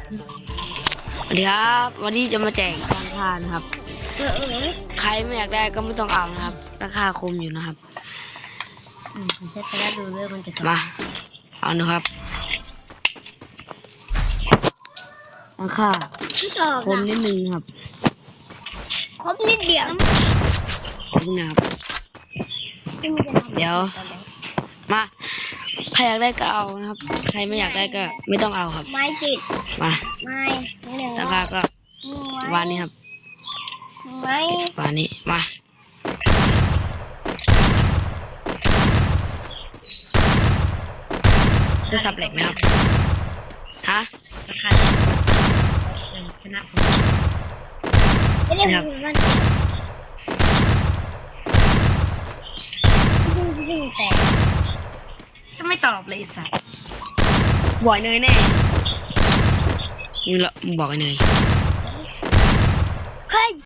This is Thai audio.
สวัสดีครับวันนี้จะมาแจกการค่านะครับใครไม่อยากได้ก็ไม่ต้องเอานะครับราคาคมอยู่นะครับใช้ไปแล้วดูเรื่องมันจะมาเอานะครับราคาคมนิดนึงครับครบนิดเดียวคมนะครับเดี๋ยวมาใครอยากได้ก็เอานะครับใครไม่อยากได้ก็ไม่ต้องเอาครับไม่จิตมาไม่ราคาก็วันนี้ครับไม่วันนี้มาจะสับเหล็กนะครับฮะราคาชนะไม่ได้ถึงวันแต่ถ้าไม่ตอบเลยสัตว์บ่อยเนยแน่นี่ละบอกไอ้เนย